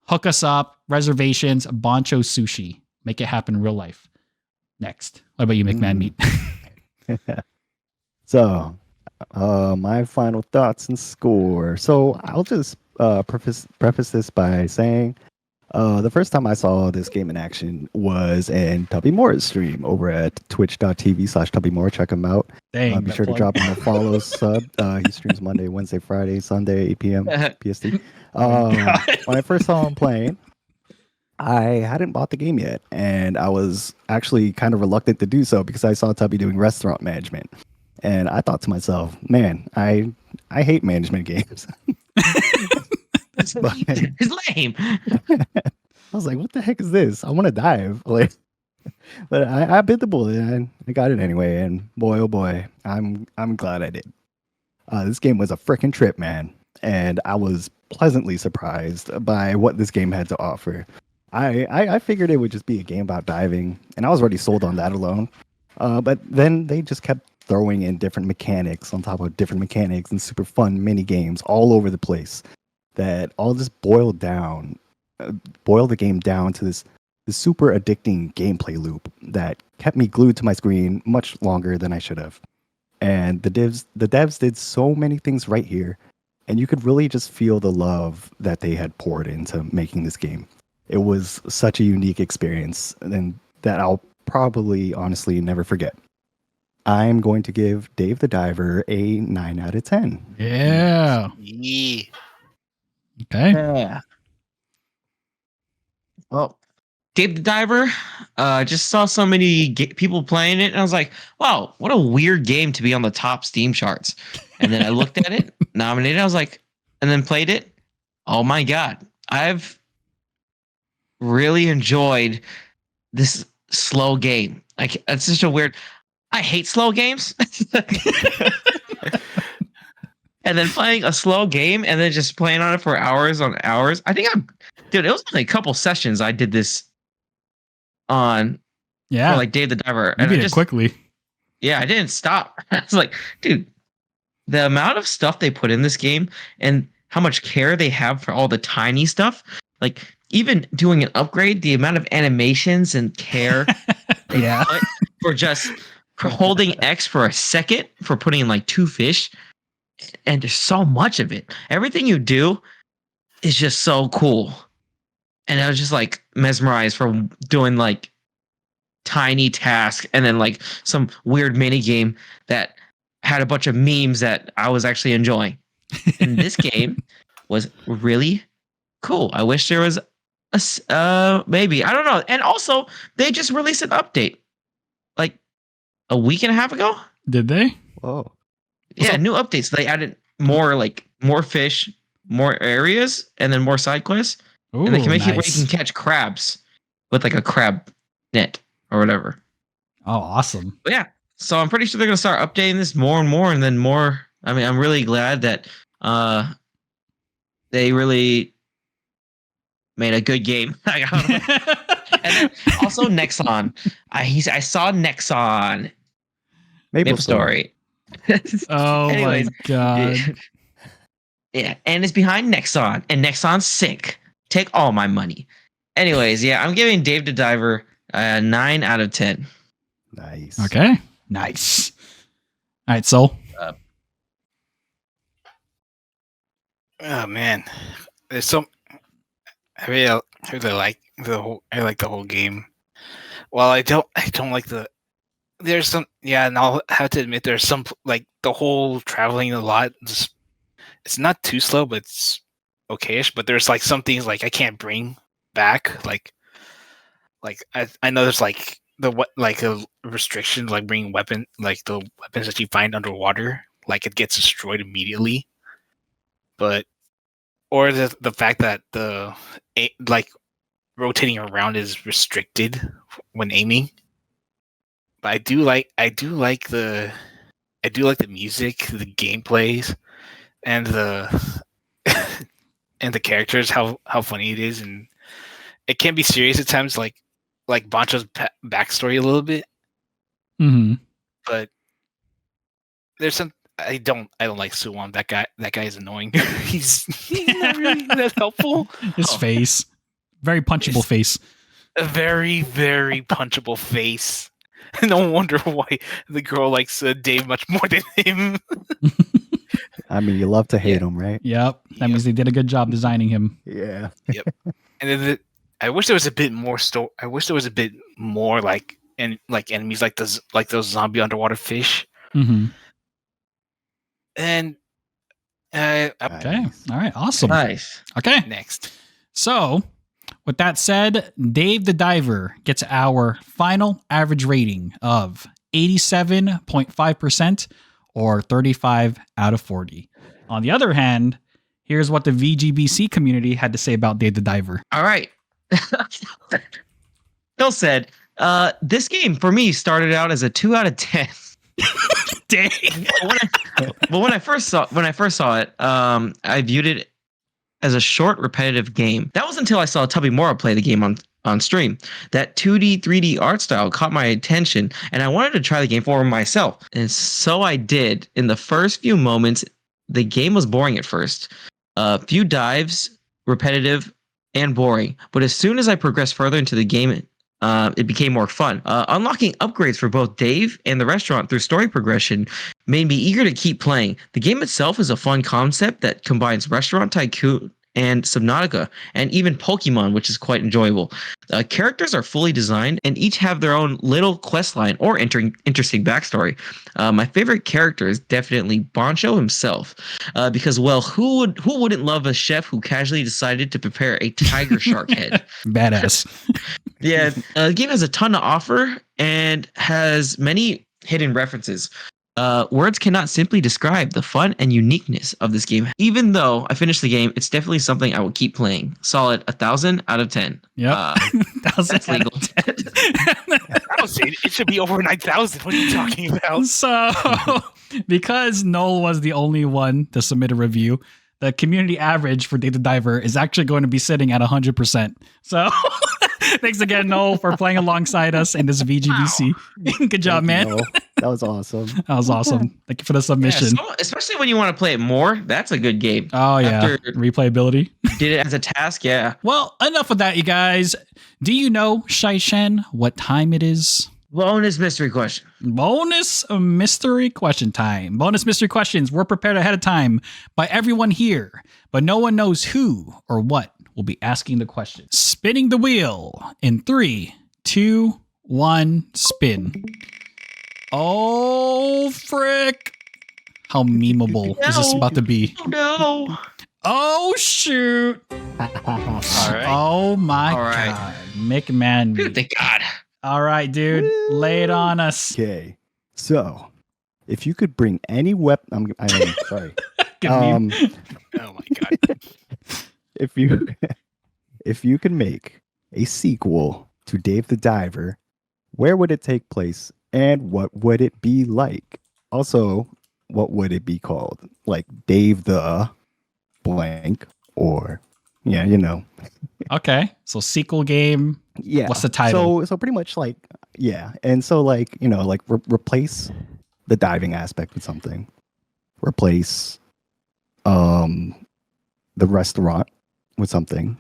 Hook us up. Reservations. Bancho Sushi. Make it happen in real life. Next. What about you, McMahon Meat? So, my final thoughts and score. So I'll just preface this by saying the first time I saw this game in action was in Tubby Moore's stream over at twitch.tv/Tubby Moore. Check him out. Dang, be sure to drop him a follow sub. He streams Monday, Wednesday, Friday, Sunday, 8 p.m. PST. When I first saw him playing, I hadn't bought the game yet, and I was actually kind of reluctant to do so because I saw Tubby doing restaurant management. And I thought to myself, man, I hate management games. It's lame. I was like, what the heck is this? I want to dive. Like, but I bit the bullet and I got it anyway. And boy, oh boy, I'm glad I did. This game was a freaking trip, man. And I was pleasantly surprised by what this game had to offer. I figured it would just be a game about diving, and I was already sold on that alone. But then they just kept throwing in different mechanics on top of different mechanics and super fun mini games all over the place that all just boiled the game down to this super addicting gameplay loop that kept me glued to my screen much longer than I should have. And the devs did so many things right here, and you could really just feel the love that they had poured into making this game. It was such a unique experience, and that I'll probably honestly never forget. I'm going to give Dave the Diver a 9 out of 10. Yeah. Yeah. Okay. Yeah. Well, Dave the Diver, just saw so many people playing it, and I was like, wow, what a weird game to be on the top Steam charts. And then I looked at it, nominated, I was like, and then played it. Oh my God. I've really enjoyed this slow game. Like, it's just a weird. I hate slow games. And then playing a slow game and then just playing on it for hours on hours. I think it was only a couple sessions I did this on. Yeah. For like Dave the Diver. You did it quickly. Yeah, I didn't stop. I was like, dude, the amount of stuff they put in this game and how much care they have for all the tiny stuff. Like, even doing an upgrade, the amount of animations and care Yeah. for just for holding X for a second, for putting in like 2 fish, and there's so much of it. Everything you do is just so cool. And I was just like mesmerized for doing like tiny tasks and then like some weird mini game that had a bunch of memes that I was actually enjoying. And this game was really cool. I wish there was maybe, I don't know. And also, they just released an update like a week and a half ago. Did they? Whoa. Yeah, new updates. They added more fish, more areas, and then more side quests. Ooh, And they can make it where you nice. can catch crabs with like a crab net or whatever. Oh, awesome. But yeah, so I'm pretty sure they're gonna start updating this more and more, and then more. I mean, I'm really glad that they really made a good game. And then also Nexon. I saw Nexon. Maple Story. Oh Anyways, my god. yeah, and it's behind Nexon, and Nexon's sick. Take all my money. Anyways, yeah, I'm giving Dave the Diver a 9 out of 10. Nice. Okay. Nice. All right, Soul. Oh man, there's some. I really like the whole. I like the whole game. Well, I don't like the. There's some. Yeah, and I'll have to admit there's some like the whole traveling a lot. It's not too slow, but it's okayish. But there's like some things like I can't bring back. Like I know there's like a restriction like bringing like the weapons that you find underwater, like it gets destroyed immediately. But or the fact that like rotating around is restricted when aiming. But I do like the music, the gameplays, and the and the characters. How funny it is, and it can be serious at times, like Bancho's backstory a little bit. Mm-hmm. But there's some I don't like Suwon. That guy is annoying. he's not really that helpful. His face. Very punchable face. A very, very punchable face. No wonder why the girl likes Dave much more than him. I mean, you love to hate him, right? Yep. That means they did a good job designing him. Yeah. Yep. And then I wish there was a bit more I wish there was a bit more like enemies like those zombie underwater fish. Mm-hmm. And Okay. All right. Awesome. Nice. Okay. next. So, with that said, Dave the Diver gets our final average rating of 87.5% or 35 out of 40. On the other hand, here's what the VGBC community had to say about Dave the Diver. All right. Phil said, this game for me started out as a 2 out of 10. Dang. When I first saw it, I viewed it as a short, repetitive game. That was until I saw Tubby Mora play the game on stream. That 2D, 3D art style caught my attention, and I wanted to try the game for myself. And so I did. In the first few moments, the game was boring at first. Few dives, repetitive, and boring. But as soon as I progressed further into the game, it became more fun. Unlocking upgrades for both Dave and the restaurant through story progression made me eager to keep playing. The game itself is a fun concept that combines Restaurant Tycoon and Subnautica, and even Pokemon, which is quite enjoyable. Characters are fully designed and each have their own little quest line or interesting backstory. My favorite character is definitely Bancho himself, because, well, who wouldn't love a chef who casually decided to prepare a tiger shark head? Badass. Yeah, the game has a ton to offer and has many hidden references. Words cannot simply describe the fun and uniqueness of this game. Even though I finished the game, it's definitely something I will keep playing. Solid 1,000 out of 10. Yep. That's legal. I don't say it should be over 9,000. What are you talking about? So, because Noel was the only one to submit a review, the community average for Dave the Diver is actually going to be sitting at 100%. So, thanks again, Noel, for playing alongside us in this VGBC. Good job, man. No, that was awesome. That was awesome. Thank you for the submission. Yeah, so, especially when you want to play it more, that's a good game. Oh, yeah. After Replayability. did it as a task, yeah. Well, enough of that, you guys. Do you know, Shai Shen, what time it is? Bonus mystery question. Bonus mystery question time. Bonus mystery questions were prepared ahead of time by everyone here, but no one knows who or what will be asking the question. Spinning the wheel in 3, 2, 1, spin. Oh, frick. How memeable is this about to be? Oh, no. Oh, shoot. All right. Oh, my All right. God. McMahon. Thank God. All right, dude. Lay it on us. Okay. So, if you could bring any weapon, I'm sorry. Good meme. Oh my god. if you could make a sequel to Dave the Diver, where would it take place and what would it be like? Also, what would it be called? Like Dave the blank or yeah, you know. Okay, so sequel game. Yeah. What's the title? So pretty much like yeah, and so like like replace the diving aspect with something. Replace um the restaurant with something,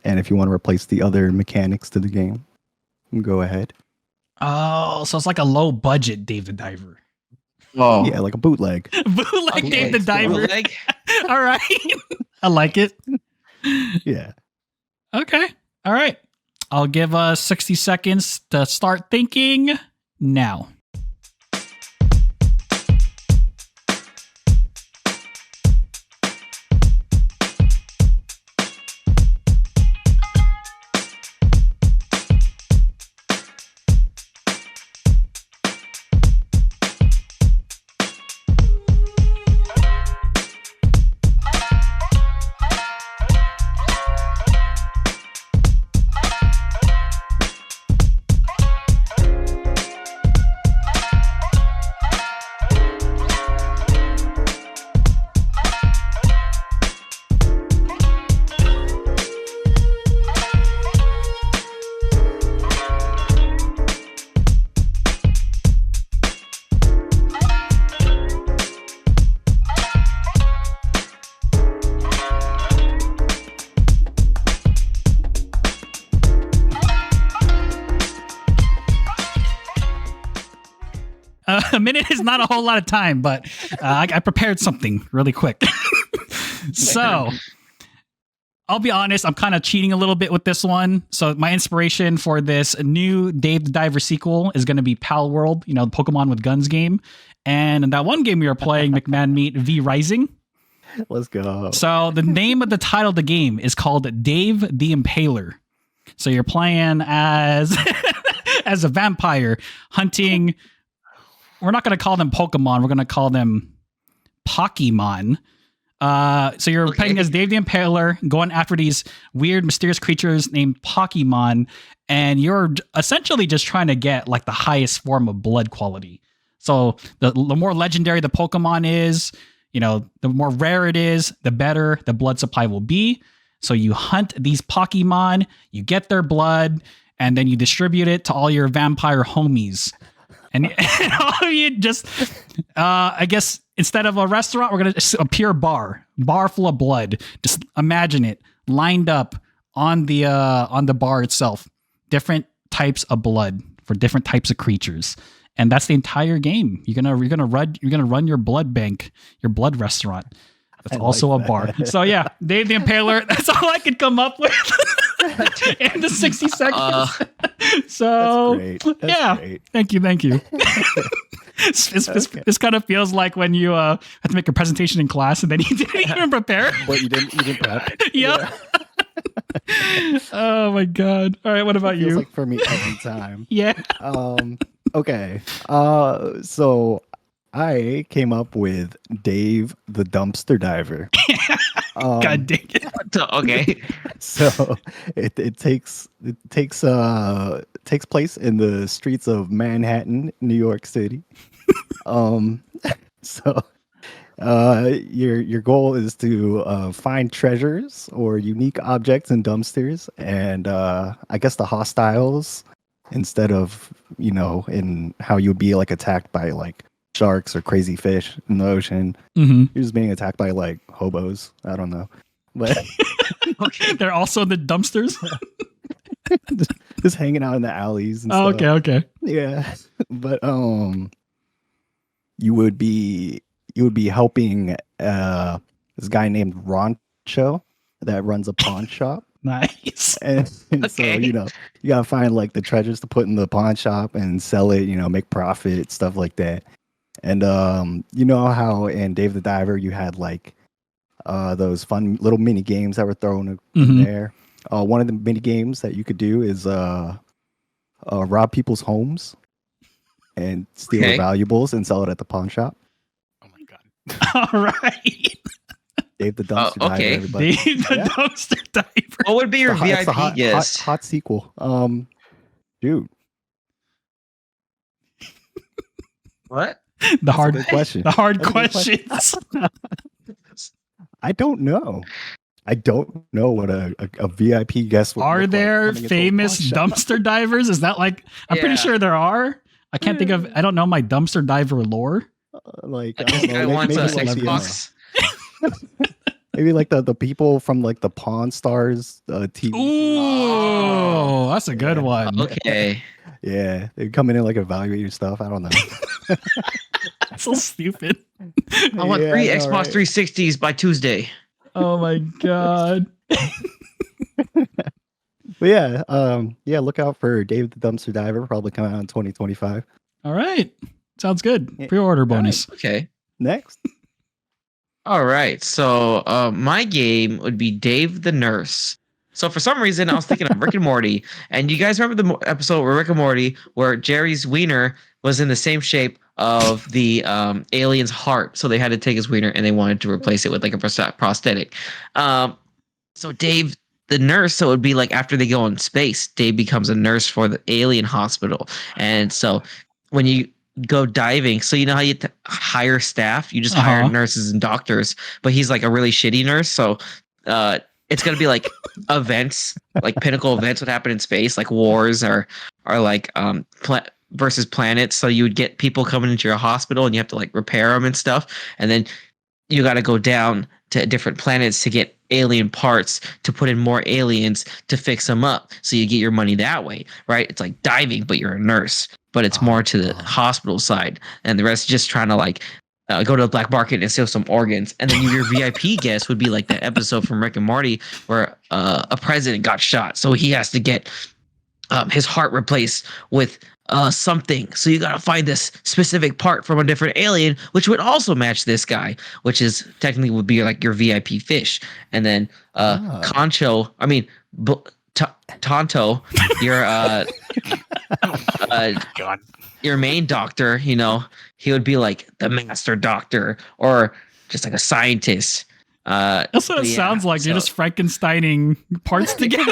and if you want to replace the other mechanics to the game, go ahead. Oh, so it's like a low budget Dave the Diver. Oh, Yeah, like a bootleg. Bootleg okay. Dave the Diver. Bootleg? All right. I like it. Yeah. Okay. All right. I'll give us 60 seconds to start thinking now. A minute is not a whole lot of time, but I prepared something really quick. So I'll be honest, I'm kind of cheating a little bit with this one. So my inspiration for this new Dave the Diver sequel is going to be Pal World, the Pokemon with Guns game. And in that one game we were playing, McMahon Meat V Rising. Let's go. So the name of the title of the game is called Dave the Impaler. So you're playing as as a vampire hunting. We're not going to call them Pokemon. We're going to call them Pokemon. So you're playing as Dave the Impaler, going after these weird, mysterious creatures named Pokemon, and you're essentially just trying to get like the highest form of blood quality. So the more legendary the Pokemon is, the more rare it is, the better the blood supply will be. So you hunt these Pokemon, you get their blood, and then you distribute it to all your vampire homies. And all of you just, I guess, instead of a restaurant, we're going to a pure bar full of blood. Just imagine it lined up on the bar itself. Different types of blood for different types of creatures. And that's the entire game. You're gonna run your blood bank, your blood restaurant. That's also a bar. So yeah, Dave the Impaler. That's all I could come up with in the 60 seconds. So That's great. That's great. Thank you. This kind of feels like when you have to make a presentation in class and then you didn't even prepare. But you didn't prep. Yep. Yeah. Oh my god. All right. What about Feels you? like for me every time. Yeah. Okay. So I came up with Dave the Dumpster Diver. God dang it. Okay. So it takes place in the streets of Manhattan, New York City. So your goal is to find treasures or unique objects in dumpsters, and I guess the hostiles, instead of in how you would be like attacked by like sharks or crazy fish in the ocean, Mm-hmm. you're just being attacked by like hobos. I don't know, but Okay. They're also in the dumpsters. just hanging out in the alleys and Oh, stuff. okay. Yeah, but you would be helping this guy named Roncho that runs a pawn shop, Nice. and so Okay. you gotta find like the treasures to put in the pawn shop and sell it, make profit, stuff like that. And you know how in Dave the Diver you had like those fun little mini games that were thrown in Mhm. there. One of the mini games that you could do is rob people's homes and steal Okay. the valuables and sell it at the pawn shop. Oh my god. All right. Dave the Dumpster Diver, okay. everybody. Dave the Yeah. Dumpster Diver. What would be your It's the VIP hot, guest? hot sequel. Dude, What? The hard good question. The hard That's a good question. questions. I don't know. I don't know what a VIP guest would Are look there like coming into a famous pawn shop. dumpster divers? Is that like? I'm pretty Yeah. sure there are. I can't think of. I don't know my dumpster diver lore. Like I This don't know, guy maybe, wants maybe an like Xbox. maybe like the people from like the Pawn Stars TV. Ooh, that's a good Yeah. one. Okay. Yeah, they come in and like evaluate your stuff. I don't know. That's so stupid. I want Yeah, 3 I know, Xbox right? 360s by Tuesday. Oh my god. But yeah, look out for Dave the Dumpster Diver. Probably coming out in 2025. All right. Sounds good. Yeah. Pre-order bonus. Okay. Next, All right. So my game would be Dave the Nurse. So for some reason, I was thinking of Rick and Morty. And you guys remember the episode where Rick and Morty, where Jerry's wiener was in the same shape of the alien's heart. So they had to take his wiener and they wanted to replace it with like a prosthetic. So Dave the nurse, so it would be like after they go in space, Dave becomes a nurse for the alien hospital. And so when you go diving, so you know how you hire staff, you just hire nurses and doctors, but he's like a really shitty nurse. So it's gonna be like events, like pinnacle events would happen in space, like wars or like versus planets. So you would get people coming into your hospital and you have to like repair them and stuff, and then you got to go down to different planets to get alien parts to put in more aliens to fix them up. So you get your money that way, right? It's like diving, but you're a nurse, but it's more to the hospital side, and the rest just trying to like go to the black market and steal some organs. And then your VIP guest would be like that episode from Rick and Morty where a president got shot, so he has to get his heart replaced with something. So you gotta find this specific part from a different alien, which would also match this guy, which is technically would be like your VIP fish. And then Concho, I mean Tonto, your God. your main doctor, you know, he would be like the master doctor or just like a scientist. That's what it sounds like. You're just Frankensteining parts together.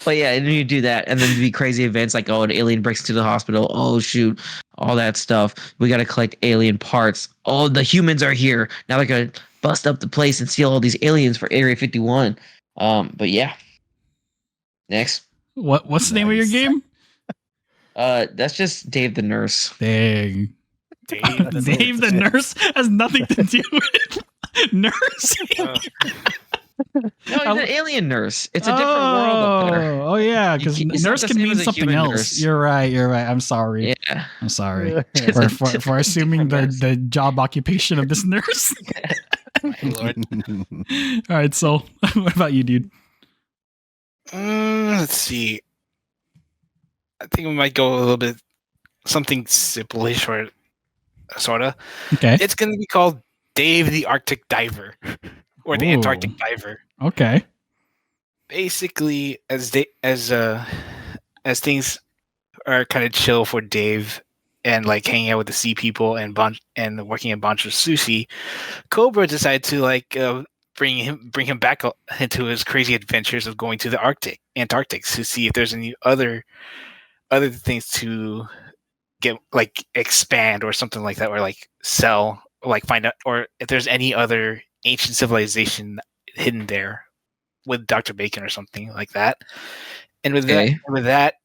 But yeah, and then you do that, and then be crazy events like, oh, an alien breaks into the hospital. Oh shoot, all that stuff. We got to collect alien parts. Oh, the humans are here now. They're gonna bust up the place and steal all these aliens for Area 51. But yeah. Next. What's the name of your game? That's just Dave the Nurse. Dang. Dave the Nurse has nothing to do with nursing. No, he's an alien nurse. It's a different world up there. Oh yeah, because It's nurse not the can same mean as a something human else. nurse. You're right. I'm sorry. Yeah. I'm sorry It's for assuming the job occupation of this nurse. My lord. All right, so what about you, dude? Let's see. I think we might go a little bit something simple-ish or sorta. Okay. It's gonna be called Dave the Arctic Diver or the Ooh. Antarctic Diver. Okay. Basically, as things are kind of chill for Dave and like hanging out with the sea people and working at Bancho Sushi, Cobra decided to like bring him back into his crazy adventures of going to the Antarctic to see if there's any other things to get, like expand or something like that, or like sell, or like find out, or if there's any other ancient civilization hidden there with Dr. Bacon or something like that. And with that,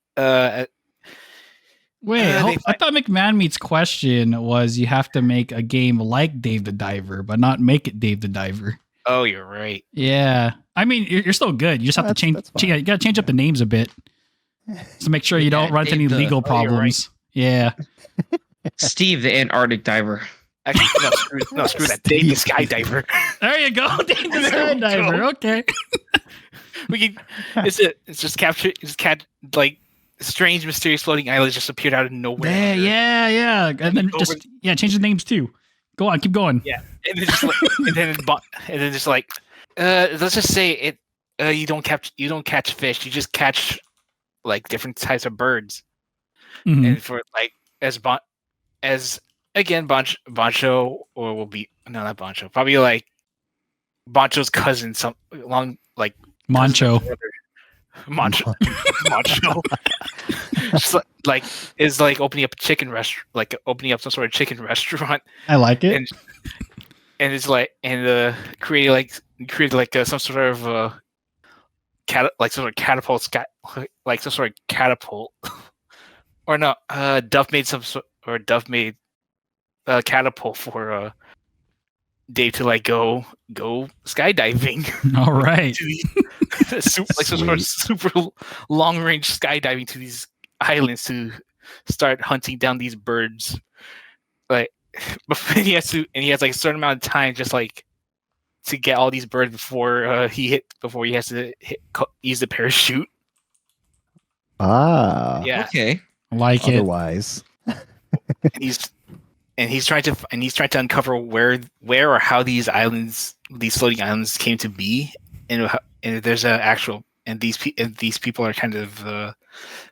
Wait, I thought McMahon Meat's question was you have to make a game like Dave the Diver, but not make it Dave the Diver. oh, you're right. Yeah. I mean, you're still good. You just have to change. You got to change up the names a bit to make sure you don't run into any legal problems. Yeah. Steve the Antarctic Diver. Actually, no, screw that. Dave the Skydiver. There you go. Dave the Skydiver. Okay. We can. It's just capture. It's like strange, mysterious floating islands just appeared out of nowhere. Yeah. And then just change the names too. Go on, keep going. Yeah, and then just like, let's just say it. You don't catch fish. You just catch like different types of birds. Mhm. And for like Bancho, or will be not Bancho, probably like Bancho's cousin, some long like Mancho. Mancho. Just like is like opening up a chicken restaurant, like opening up some sort of chicken restaurant. I like it. and it's like created like some sort of catapult sky, like some sort of catapult, or no, Duff made a catapult for Dave to like go skydiving. All right. Like some sort of super long range skydiving to these islands to start hunting down these birds. Like, but he has like a certain amount of time just like to get all these birds before he has to use the parachute. Yeah. Okay. I like it. Otherwise, and he's trying to uncover where or how these floating islands came to be, and there's these people are kind of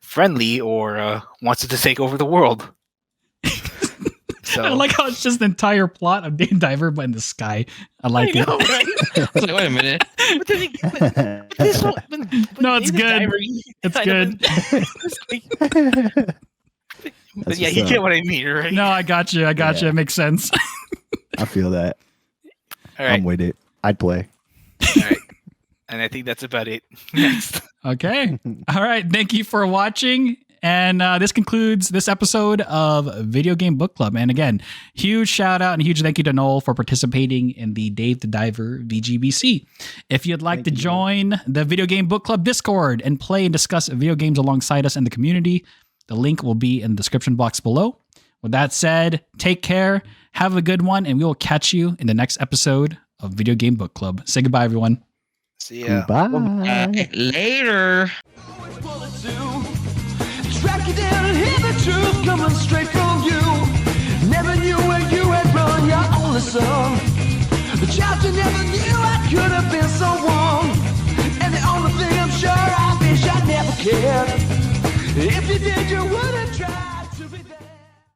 friendly or wants to take over the world. So I like how it's just the entire plot of Dave Diver, but in the sky. I like it. know, right? I was like, wait a minute. No, it's good. It's good. But yeah, you get what I mean, right? No, I got you. I got you. Yeah. It makes sense. I feel that. All right. I'm with it. I'd play. All right. And I think that's about it. Next. Okay. All right. Thank you for watching. And this concludes this episode of Video Game Book Club. And again, huge shout out and huge thank you to Noel for participating in the Dave the Diver VGBC. If you'd like to join the Video Game Book Club Discord and play and discuss video games alongside us in the community, the link will be in the description box below. With that said, take care, have a good one, and we will catch you in the next episode of Video Game Book Club. Say goodbye, everyone. See ya. Bye. Later. Track you down and hear the truth coming straight from you. Never knew where you had run your only son. The child you never knew I could have been so wrong. And the only thing I'm sure I wish I never cared. If you did, you wouldn't try.